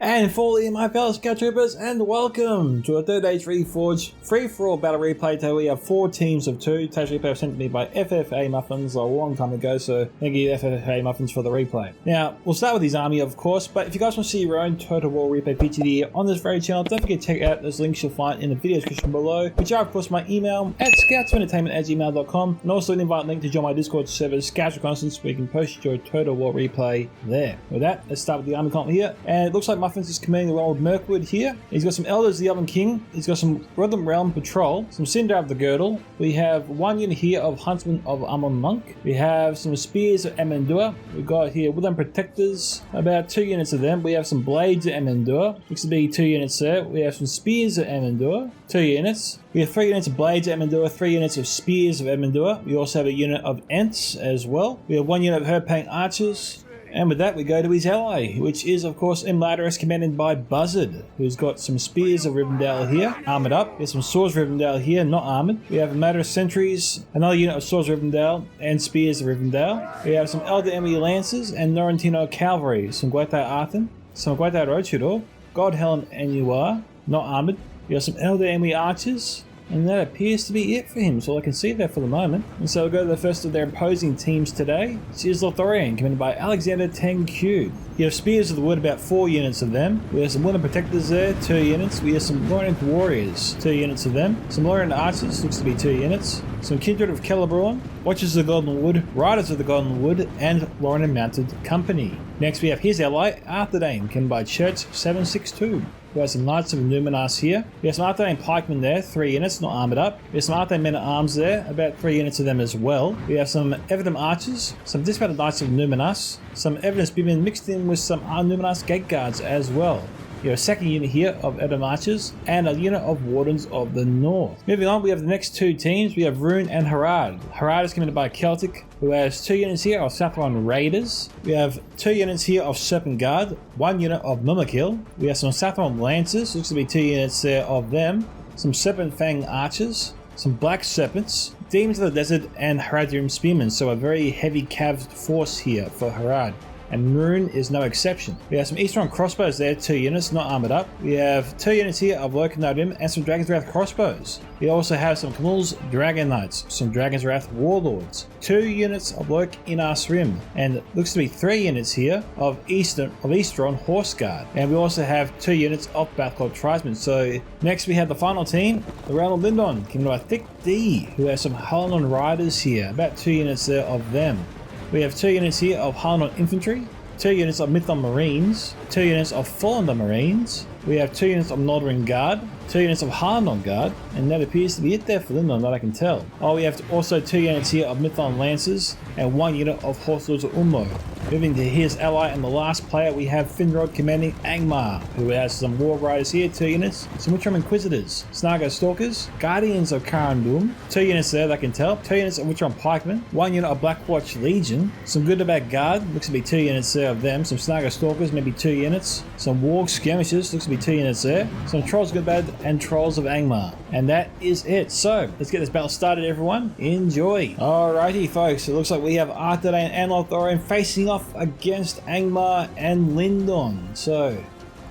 And fully my fellow Scout Troopers, and welcome to a third age Reforged free-for-all battle replay. Today we have 4 teams of 2. Today's replay was sent to me by FFA Muffins a long time ago, so thank you FFA Muffins for the replay. Now, we'll start with his army of course, but if you guys want to see your own Total War replay featured here on this very channel, don't forget to check out those links you'll find in the video description below, which are of course my email at scoutsentertainment@gmail.com, and also an invite link to join my Discord server, Scouts Reconnaissance, where you can post your Total War replay there. With that, let's start with the army comp here, and it looks like Muffins is commanding the role of Mirkwood here. He's got some Elders of the Elven King, he's got some Rhythm Realm Patrol, some Cinder of the Girdle, we have 1 unit here of Huntsman of Amon Monk, we have some Spears of Amandua, we've got here Woodland Protectors, about 2 units of them, we have some Blades of Amandua, looks to be 2 units there, we have some Spears of Amandua, 2 units, we have 3 units of Blades of Amandua, 3 units of Spears of Amandua, we also have a unit of Ents as well, we have 1 unit of Herpang Archers. And with that, we go to his ally, which is, of course, Imladris, commanded by Buzzard, who's got some Spears of Rivendell here, armoured up. There's some Swords of Rivendell here, not armoured. We have Imladris Sentries, another unit of Swords of Rivendell, and Spears of Rivendell. We have some Elder Emily Lancers and Norrentino Cavalry, some Guetai Arthen, some Guetai Rochudor, Godhelm Annuar, not armoured. We have some Elder Emily Archers, and that appears to be it for him, so I can see that for the moment. And so we'll go to the first of their opposing teams today, which is Lothorian, commanded by Alexander Tengu. You have Spears of the Wood, about 4 units of them. We have some Woodland Protectors there, 2 units. We have some Lorient Warriors, 2 units of them. Some Lorient Archers, looks to be 2 units. Some Kindred of Celeborn, Watchers of the Golden Wood, Riders of the Golden Wood, and Lorien Mounted Company. Next we have his ally, Arthedain, commanded by Church 762. We have some Knights of Numinas here. We have some Arthedain Pikemen there, 3 units, not armoured up. We have some Arthedain Men-at-Arms there, about 3 units of them as well. We have some Evident Archers, some Dismounted Knights of Numinas, some Evident Spearmen mixed in with some Numinas Gate Guards as well. You have a second unit here of Evident Archers, and a unit of Wardens of the North. Moving on, we have the next 2 teams. We have Rune and Harad. Harad is commanded by Celtic, who has 2 units here of Sathron Raiders. We have 2 units here of Serpent Guard, 1 unit of Mumakil. We have some Sathron Lancers, looks to be 2 units there of them. Some Serpent Fang Archers, some Black Serpents, Demons of the Desert, and Haradrim Spearmen, so a very heavy caved force here for Harad. And Rune is no exception. We have some Eastern Crossbows there, 2 units, not armoured up. We have 2 units here of Loconadim and some Dragon's Wrath Crossbows. We also have some Camul's Dragon Knights, some Dragon's Wrath Warlords, 2 units of Lurk Inas Rim, and looks to be 3 units here of Eastron Horse Guard. And we also have 2 units of Bathclaw Tribesmen. So next we have the final team, the Realm of Lindon, commanded by Thick D, who has some Harlan Riders here, about 2 units there of them. We have 2 units here of Harlan Infantry, 2 units of Mython Marines, 2 units of Fallender Marines, we have 2 units of Nordring Guard, 2 units of Harnon Guard, and that appears to be it there for Lindon, that I can tell. Oh, we have also 2 units here of Mython Lancers, and 1 unit of Horse Lords of Ummo. Moving to his ally and the last player, we have Finrod commanding Angmar, who has some War Riders here, 2 units, some Witchram Inquisitors, Snargo Stalkers, Guardians of Karandum, 2 units there that I can tell, 2 units of Witchram Pikemen, 1 unit of Blackwatch Legion, some Goodabad Guard, looks to be 2 units there of them, some Snargo Stalkers, maybe 2 units, some Warg Skirmishers, looks to be 2 units there, some Trolls Goodbad, and Trolls of Angmar. And that is it. So, let's get this battle started, everyone. Enjoy. Alrighty, folks, it looks like we have Arthedain and Lothorian facing off against Angmar and Lindon. So,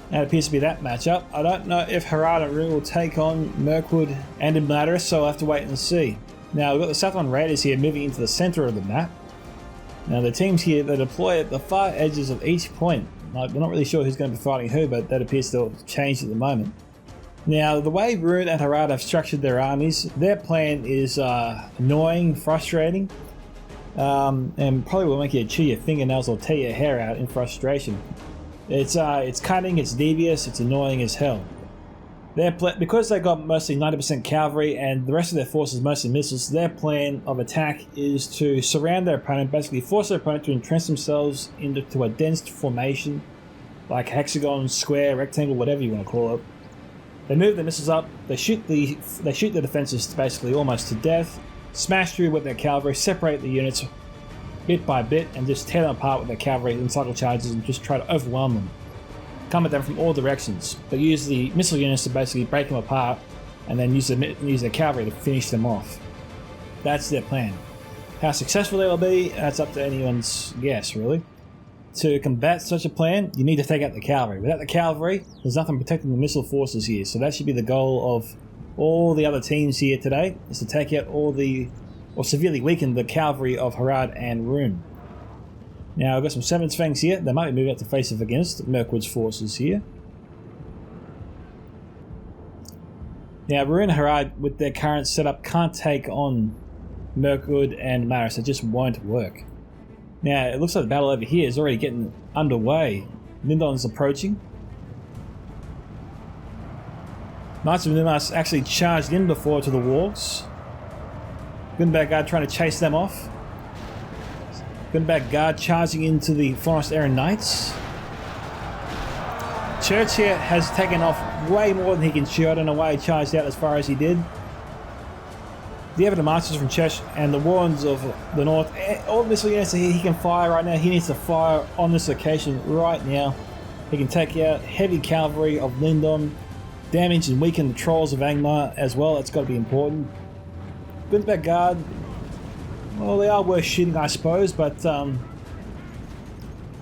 that appears to be that matchup. I don't know if Harad and Rune will take on Mirkwood and Imladris, so I'll have to wait and see. Now, we've got the Sathron Raiders here moving into the center of the map. Now, the teams here, they deploy at the far edges of each point. We're not really sure who's going to be fighting who, but that appears to have changed at the moment. Now, the way Rune and Harad have structured their armies, their plan is annoying, frustrating, and probably will make you chew your fingernails or tear your hair out in frustration. It's cutting, it's devious, it's annoying as hell. Because they got mostly 90% cavalry and the rest of their force is mostly missiles, their plan of attack is to surround their opponent, basically force their opponent to entrench themselves into a dense formation, like hexagon, square, rectangle, whatever you want to call it. They move the missiles up, they shoot the defenses basically almost to death, smash through with their cavalry, separate the units bit by bit, and just tear them apart with their cavalry and cycle charges and just try to overwhelm them. Come at them from all directions, but use the missile units to basically break them apart and then use their cavalry to finish them off. That's their plan. How successful they will be, that's up to anyone's guess, really. To combat such a plan, you need to take out the cavalry. Without the cavalry, there's nothing protecting the missile forces here. So that should be the goal of all the other teams here today, is to take out all the, or severely weaken the cavalry of Harad and Rune. Now, I've got some Seventh Fangs here. They might be moving up to face off against Mirkwood's forces here. Now, Rune and Harad, with their current setup, can't take on Mirkwood and Maris. It just won't work. Now, it looks like the battle over here is already getting underway. Lindon's approaching. Knights of Nimas actually charged in before to the walls. Gunberg Guard trying to chase them off. Gunberg Guard charging into the Forest Aaron Knights. Church here has taken off way more than he can chew. I don't know why he charged out as far as he did. The Avid Masters from Church and the Warrens of the North, all missile units he can fire right now. He needs to fire on this location right now. He can take out heavy cavalry of Lindon, damage and weaken the Trolls of Angmar as well. That's got to be important. Gunberg Guard, well, they are worth shooting, I suppose, but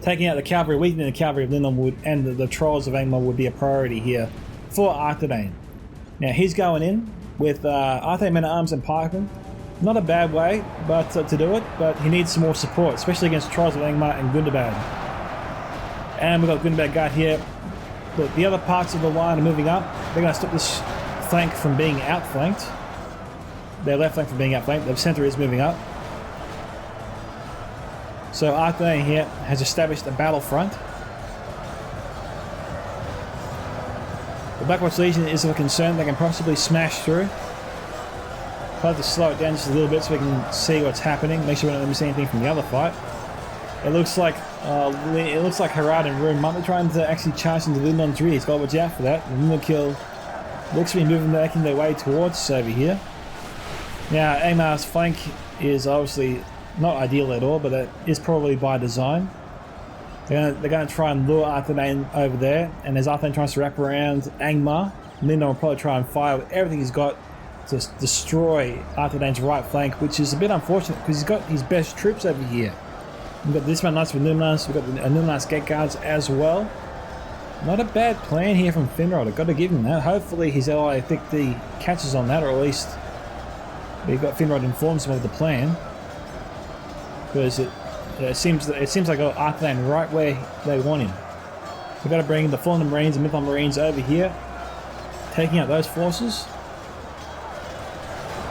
taking out the cavalry, weakening the cavalry of Lindon would, and the Trolls of Angmar would be a priority here for Arthedain. Now he's going in with Arthedain Men-at-Arms and Pikemen. Not a bad way but to do it, but he needs some more support, especially against Trolls of Angmar and Gundabad. And we've got Gunberg Guard here. But the other parts of the line are moving up. They're going to stop this flank from being outflanked. Their left flank from being outflanked. The centre is moving up. So Arthedain here has established a battlefront. The Blackwatch Legion is of a concern. They can possibly smash through. I'll have to slow it down just a little bit so we can see what's happening. Make sure we don't miss anything from the other fight. It looks like Harad and Rune might be trying to actually charge into Lindon's rear. He's got to watch out for that. The Mimikil looks to be making their way towards us over here. Now, Angmar's flank is obviously not ideal at all, but it is probably by design. They're going to try and lure Arthedain over there, and as Arthedain tries to wrap around Angmar, Lindon will probably try and fire with everything he's got to destroy Arthedain's right flank, which is a bit unfortunate because he's got his best troops over here. We've got this man Knights with Numas, we've got the Numas Gate Guards as well. Not a bad plan here from Finrod, I've got to give him that. Hopefully his ally Thicty catches on that, or at least we've got Finrod informs him of the plan. Because it seems like Arthedain right where they want him. We've got to bring the Fallen Marines and Mython Marines over here, taking out those forces.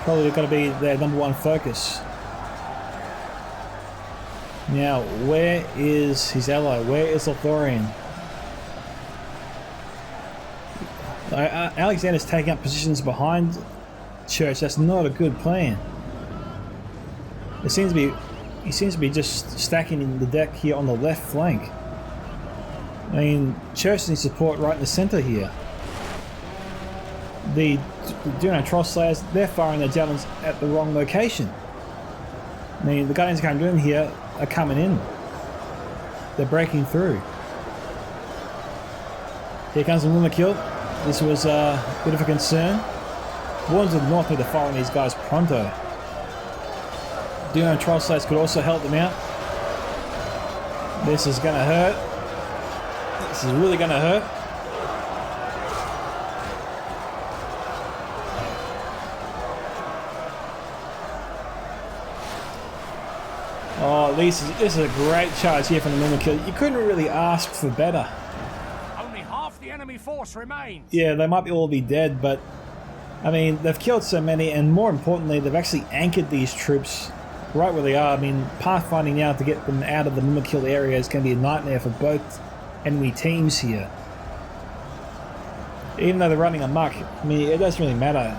Probably got to be their number one focus. Now, where is his ally? Where is Lothorian? Alexander's taking up positions behind Church. That's not a good plan. He seems to be just stacking in the deck here on the left flank. I mean, Church needs support right in the centre here. The Duran Troll Slayers, they're firing their javelins at the wrong location. I mean, the Guardians of Kandun here are coming in. They're breaking through. Here comes the Mimikil. This was a bit of a concern. Warns of the North need to fire on these guys pronto. Duran Troll Slayers could also help them out. This is going to hurt. This is really going to hurt. Oh, this is a great charge here from the Mimikil. You couldn't really ask for better. Only half the enemy force remains. Yeah, they might all be dead, but I mean, they've killed so many, and more importantly, they've actually anchored these troops right where they are. I mean, pathfinding now to get them out of the Mimikil area is going to be a nightmare for both enemy teams here. Even though they're running amok, I mean, it doesn't really matter.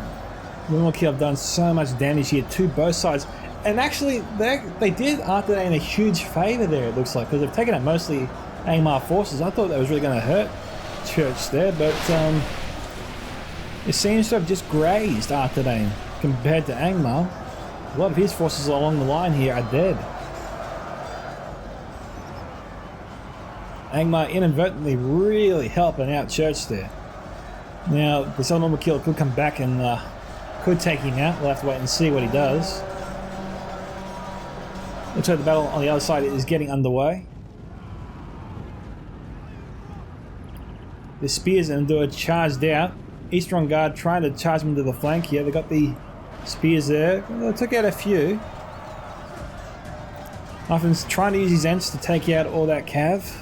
Mimikil have done so much damage here to both sides. And actually, they did Arthedain a huge favour there, it looks like, because they've taken out mostly Angmar forces. I thought that was really going to hurt Church there, but it seems to have just grazed Arthedain compared to Angmar. A lot of his forces along the line here are dead. Angmar inadvertently really helping out Church there. Now, the Mimikil could come back and could take him out. We'll have to wait and see what he does. Looks like the battle on the other side is getting underway. The spears and Endure charged out. Eastern Guard trying to charge them to the flank here. They got the spears there. They took out a few. Muffin's trying to use his Ents to take out all that cav.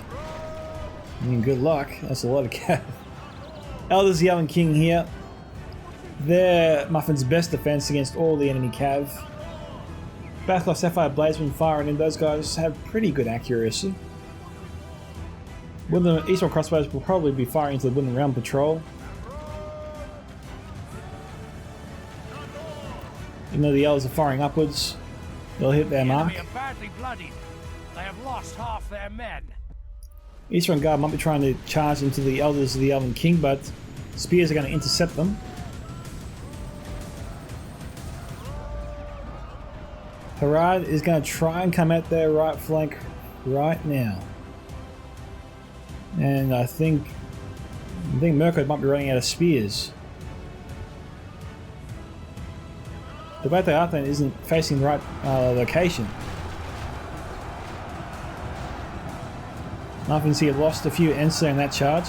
I mean, good luck. That's a lot of cav. Elders Yelling King here. They're Muffin's best defense against all the enemy cav. Bathloff Sapphire Bladesman firing in. Those guys have pretty good accuracy. Woodland Eastern Crossbows will probably be firing into the Woodland Realm Patrol. Even though the Elders are firing upwards, they'll hit their mark. The enemy are badly bloodied. They have lost half their men. Eastern Guard might be trying to charge into the Elders of the Elven King, but spears are going to intercept them. Harad is going to try and come at their right flank right now. And I think Micka might be running out of spears. The Bate Arthane isn't facing the right location. Muffins here lost a few Ents in that charge.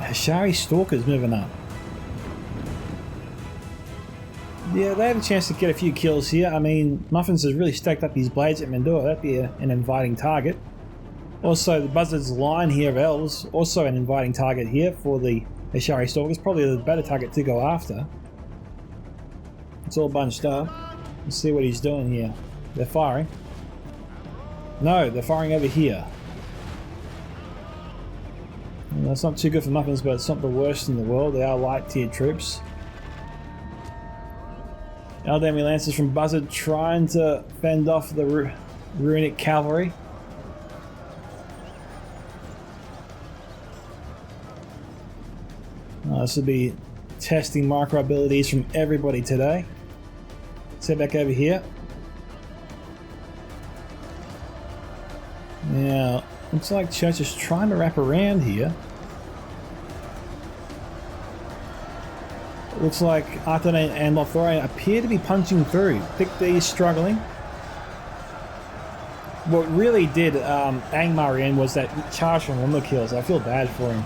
Ashari Stalker's moving up. Yeah, they have a chance to get a few kills here. I mean, Muffins has really stacked up his blades at Mendor. That'd be an inviting target. Also, the Buzzard's line here of Elves, also an inviting target here for the Ashari Stalkers. Probably the better target to go after. It's all bunched up. Let's see what he's doing here. They're firing. No, they're firing over here. Well, that's not too good for Muffins, but it's not the worst in the world. They are light tier troops. Eldami Lancers from Buzzard trying to fend off the Runic Cavalry. This will be testing micro abilities from everybody today. Let's head back over here. Now, looks like Church is trying to wrap around here. It looks like Arthane and Lothlorien appear to be punching through. Thick D is struggling. What really did Angmar in was that charge from Wimmer kills. I feel bad for him.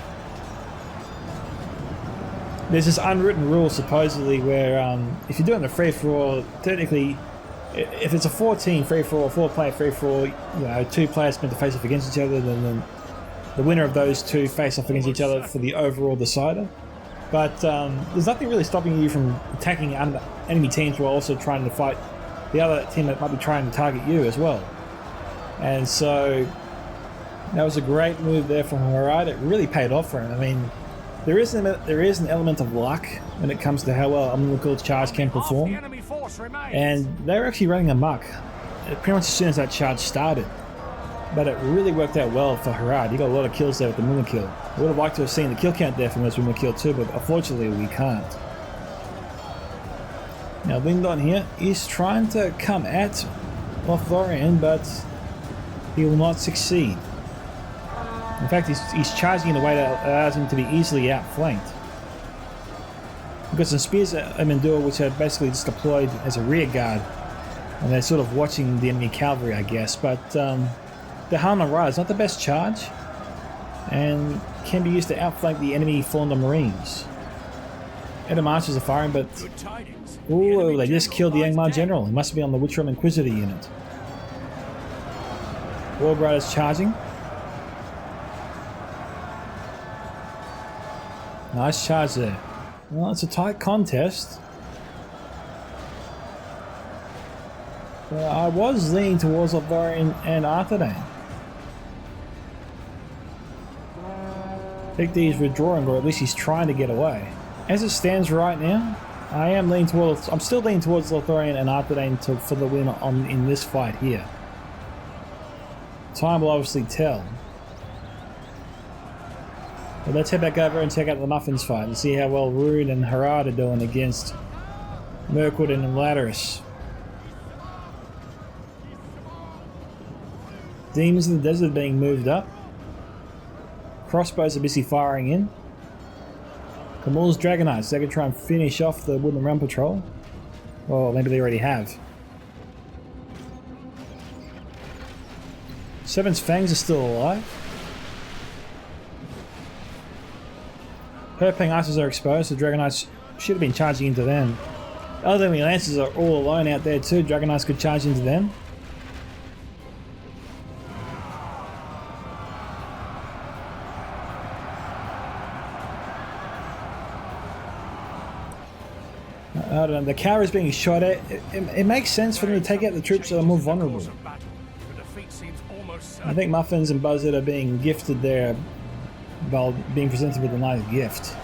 There's this unwritten rule supposedly where if you're doing the free-for-all, technically, if it's a 4-team free-for-all, 4-player free-for-all, you know, 2 players meant to face off against each other, then the winner of those 2 face off against each other for the overall decider. But there's nothing really stopping you from attacking enemy teams while also trying to fight the other team that might be trying to target you as well. And so that was a great move there from Harad. It really paid off for him. I mean, there is an element of luck when it comes to how well Umbilical Charge can perform. And they were actually running amok pretty much as soon as that charge started. But it really worked out well for Harad. He got a lot of kills there with the Mumma kill. I would have liked to have seen the kill count there from this Mumma kill too, but unfortunately we can't. Now Lindon here is trying to come at Lothlorien, but he will not succeed. In fact, he's charging in a way that allows him to be easily outflanked. We've got some spears at Mendor which are basically just deployed as a rear guard, and they're sort of watching the enemy cavalry, I guess. But the Harman Ride is not the best charge, and can be used to outflank the enemy Fallen Marines. Edom Archers are firing, but ooh, they just killed the Angmar General. He must be on the Witchroom Inquisitor unit. World Riders charging. Nice charge there. Well, it's a tight contest. I was leaning towards Lothlorien and Arthane. Big D is withdrawing, or at least he's trying to get away. As it stands right now, I'm still leaning towards Lothlorien and Arthane for the win in this fight here. Time will obviously tell. But let's head back over and check out the Muffins fight and see how well Rune and Harad are doing against Mirkwood and Latterus. Demons in the Desert being moved up. Crossbows are busy firing in. Kamul's Dragon Knights. They can try and finish off the Wooden Realm Patrol. Or maybe they already have. Seven's Fangs are still alive. Herping Ices are exposed, so Dragon Knights should have been charging into them. Other enemy Lancers are all alone out there too. Dragon Knights could charge into them. I don't know, the cavalry's being shot at. It makes sense for them to take out the troops that are more vulnerable. I think Muffins and Buzzard are being gifted there while being presented with a nice gift.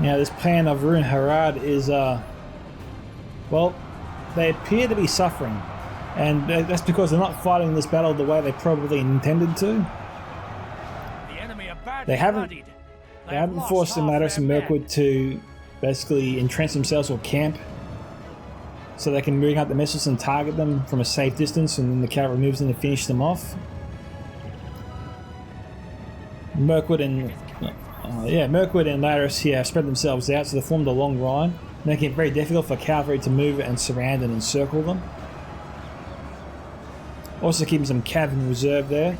Now this plan of Rune Harad is, well, they appear to be suffering. And that's because they're not fighting this battle the way they probably intended to. They haven't forced the Madras and Mirkwood to basically entrench themselves or camp so they can bring out the missiles and target them from a safe distance, and then the cavalry moves in to finish them off. Mirkwood and Madras here spread themselves out, so they formed a long line, making it very difficult for cavalry to move and surround and encircle them. Also keeping some cav in reserve there.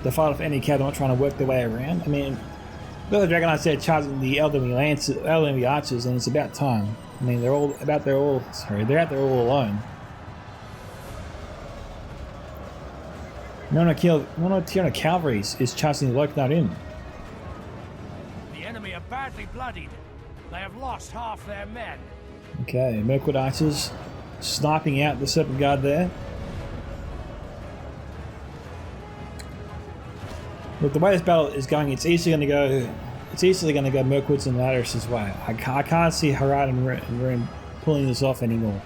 To fight off any cav not trying to work their way around. I mean, look at the Dragon Knights there charging the elderly archers, and it's about time. I mean, they're out there all alone. Nona Cavalry is charging the Loke Knight in. The enemy are badly bloodied. They have lost half their men. Okay, Mirkwood archers sniping out the Serpent Guard there. Look, the way this battle is going, it's easily going to go Mirkwood's and Madras' way. I can't see Harad and Rune pulling this off anymore.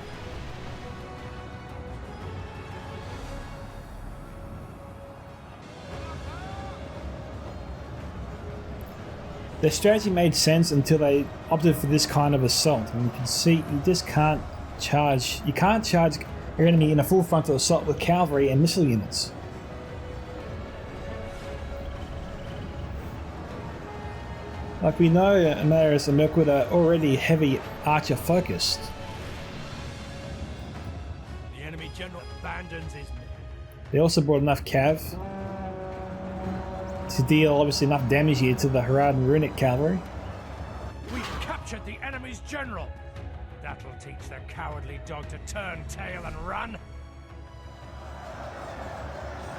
Their strategy made sense until they opted for this kind of assault. And you can see you just can't charge. You can't charge your enemy in a full frontal assault with cavalry and missile units. Like we know, Madras and Mirkwood are already heavy archer focused. The enemy general abandons his men. They also brought enough cav to deal obviously enough damage here to the Harad and Runic cavalry. We've captured the enemy's general. That'll teach the cowardly dog to turn tail and run.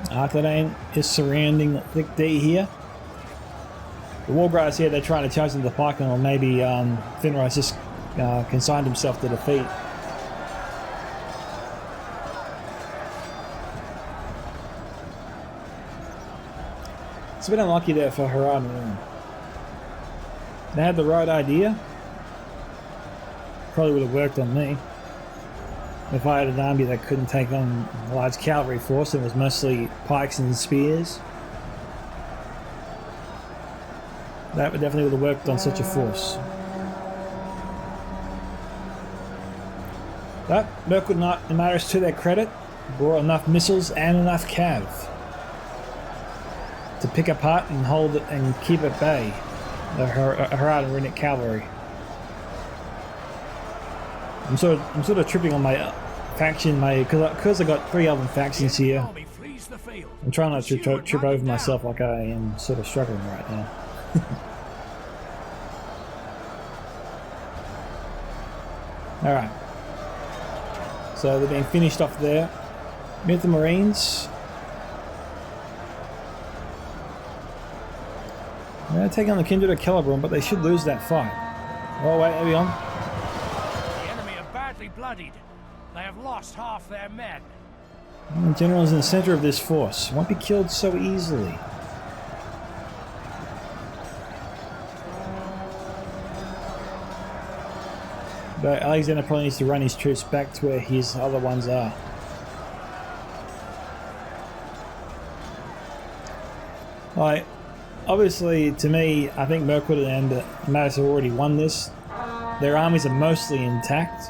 Arthurane is surrounding Thick D here. The Warguards here, they're trying to charge into the pike, or maybe Finray's just consigned himself to defeat. It's a bit unlucky there for Harad and Rune. They had the right idea. Probably would have worked on me. If I had an army that couldn't take on a large cavalry force, it was mostly pikes and spears. That definitely would have worked on such a force. But Mirkwood and Madras, to their credit, brought enough missiles and enough cav to pick apart and hold it and keep at bay the Harad and Runic cavalry. I'm sort of tripping on my faction, because I got 3 elven factions here. I'm trying not to trip over myself like I am sort of struggling right now. Alright. So they're being finished off there. Myth the Marines. They're taking on the Kindred of Celeborn, but they should lose that fight. Oh wait, there we are. The enemy are badly bloodied. They have lost half their men. The general's in the center of this force. Won't be killed so easily. But Alexander probably needs to run his troops back to where his other ones are. Like, obviously, to me, I think Mirkwood and Madras have already won this. Their armies are mostly intact.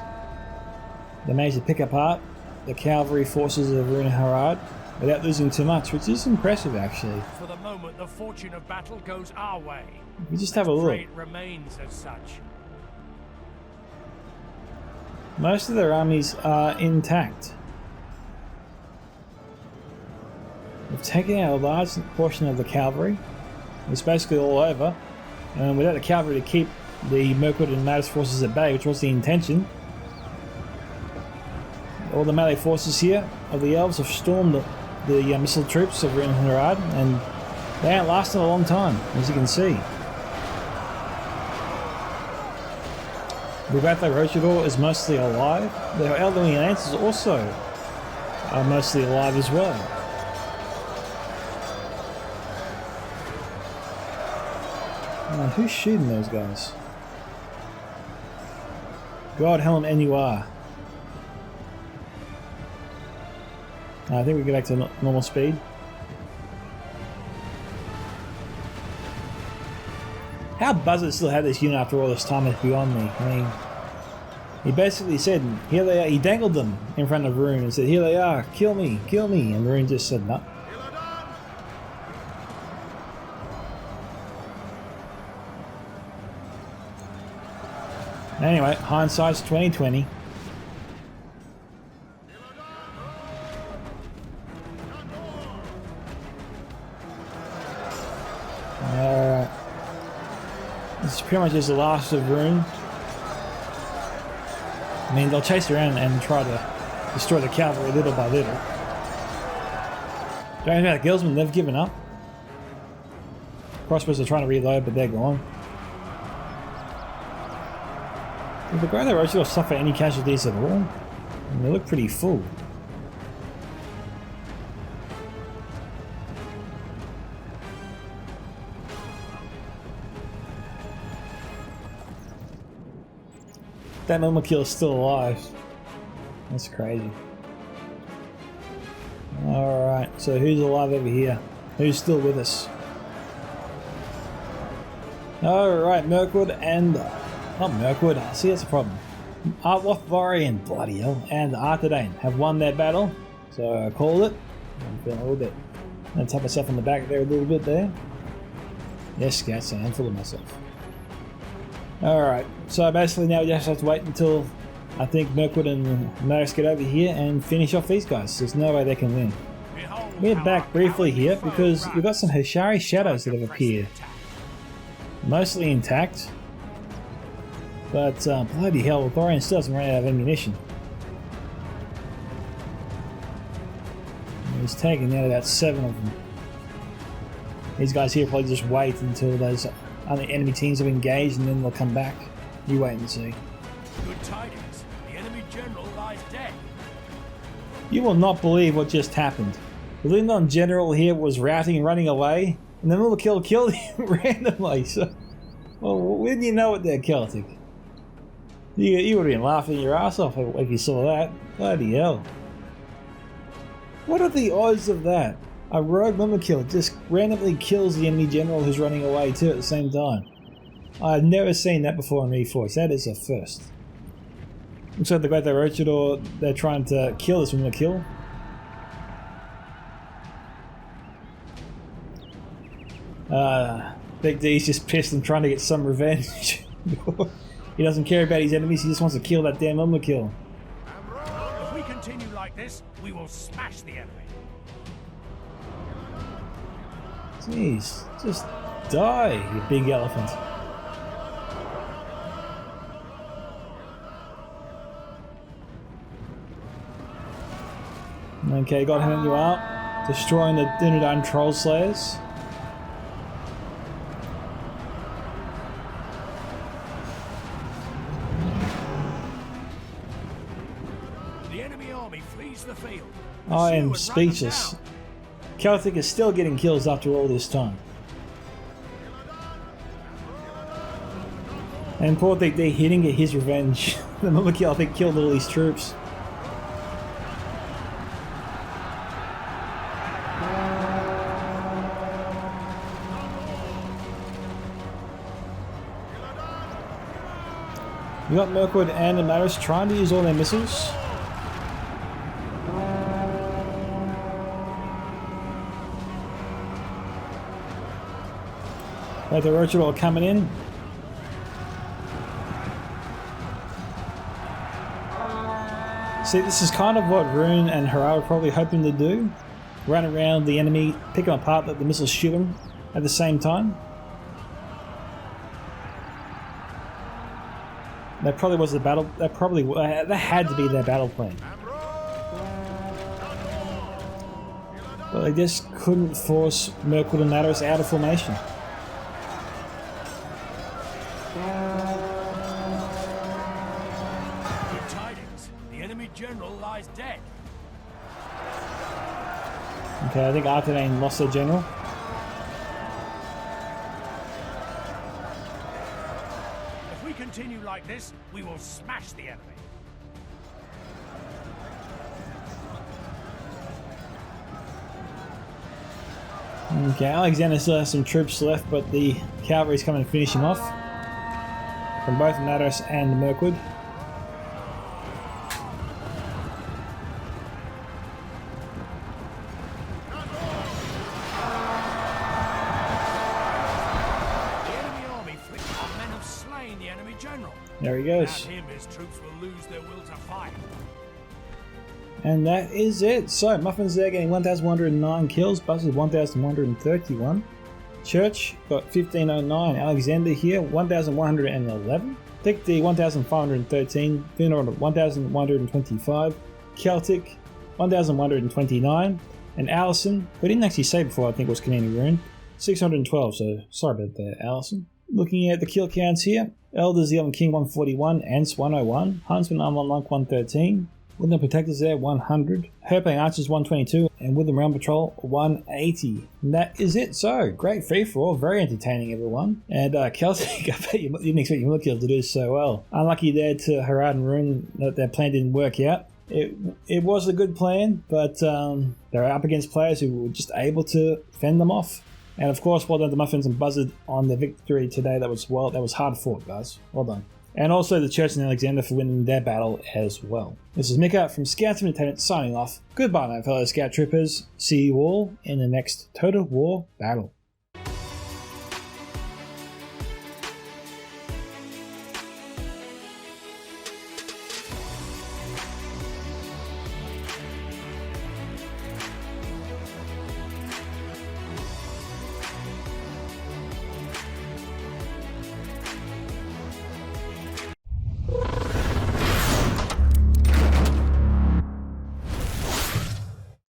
They managed to pick apart the cavalry forces of Rune Harad without losing too much, which is impressive actually. For the moment, the fortune of battle goes our way. We just have a look. It remains as such. Most of their armies are intact. We've taken out a large portion of the cavalry. It's basically all over. And without the cavalry to keep the Mirkwood and Mattis forces at bay, which was the intention, all the melee forces here of the elves have stormed the missile troops of Rune Harad, and they ain't lasting a long time, as you can see. The Battle Rochador is mostly alive. The elderly Lancers also are mostly alive as well. Who's shooting those guys? God helm NUR. I think we get back to normal speed. How Buzzard still had this unit after all this time is beyond me. I mean, he basically said, here they are. He dangled them in front of Rune and said, here they are, kill me, kill me. And Rune just said, no. Anyway, hindsight's 2020. Alright. This is pretty much just the last of Rune. I mean, they'll chase around and try to destroy the cavalry little by little. Don't know about the Guildsmen, they've given up. Crossbows are trying to reload, but they're gone. Did the Great Rochador suffer any casualties at all? I mean, they look pretty full. That Momokill is still alive. That's crazy. Alright, so who's alive over here? Who's still with us? Alright, Mirkwood and... not Mirkwood, see that's the problem. Lothlorien, bloody hell, and Arthedain have won their battle. So I called it. I'm feeling a little bit... I'm going to tap myself on the back there a little bit there. Yes, scats, I'm full of myself. Alright, so basically now we just have to wait until I think Mirkwood and Maris get over here and finish off these guys. There's no way they can win. We're back briefly here because we've got some Hishari shadows that have appeared. Mostly intact. But bloody hell, Lothlorien still hasn't run out of ammunition. He's taking out about 7 of them. These guys here probably just wait until those other enemy teams have engaged and then they'll come back. You wait and see. Good tidings. The enemy general lies dead. You will not believe what just happened. The Lindon general here was routing and running away, and then Momokill killed him randomly. So, well, when you know what they're Celtic, you would have been laughing your ass off if you saw that. Bloody hell. What are the odds of that? A rogue Momokill just randomly kills the enemy general who's running away too at the same time. I've never seen that before in Reforged. That is a first. Looks like the Great Rochador, they're trying to kill this Momokill. Big D's just pissed and trying to get some revenge. He doesn't care about his enemies, he just wants to kill that damn Momokill. If we continue like this, we will smash the enemy. Jeez, just die, you big elephant. Okay, got him you out, destroying the Dunedain Troll Slayers. The enemy army flees the field. I am speechless. Celtic is still getting kills after all this time. And poor Dick D, he didn't get his revenge. The Momokill, I think, killed all these troops. We got Mirkwood and Amaris trying to use all their missiles. Like the Roach Roll coming in. See, this is kind of what Rune and Hera were probably hoping to do. Run around the enemy, pick them apart, let the missiles shoot them at the same time. That probably was the battle. That had to be their battle plan. But they just couldn't force Mirkwood and Nados out of formation. Good tidings. The enemy general lies dead. Okay, I think Arcanine lost their general. If we continue like this, we will smash the enemy. Okay, Alexander still has some troops left, but the cavalry's coming to finish him off. From both Nados and Mirkwood. There he goes. Without him, his troops will lose their will to fight. And that is it. So, Muffins there getting 1,109 kills, Buzzard 1,131. Church got 1,509. Alexander here, 1,111. Dick D, 1,513. Funeral, 1,125. Celtic, 1,129. And Allison, we didn't actually say before, I think it was Canadian Rune, 612. So, sorry about that, Allison. Looking at the kill counts here, Elders, the Elven King 141, Ants 101, Huntsman Armor Monk 113, Woodland Protectors there 100, Herping Archers 122, and Woodland Realm Patrol 180. And that is it. So, great free for all, very entertaining everyone. And Celtic, I bet you didn't expect your Milkill to do so well. Unlucky there to Harad and Rune that their plan didn't work out. It was a good plan, but they're up against players who were just able to fend them off. And of course, well done to Muffins and Buzzard on the victory today. That was hard fought, guys. Well done. And also the Church and Alexander for winning their battle as well. This is Micka from Scouts and Lieutenants signing off. Goodbye, my fellow Scout Troopers. See you all in the next Total War battle.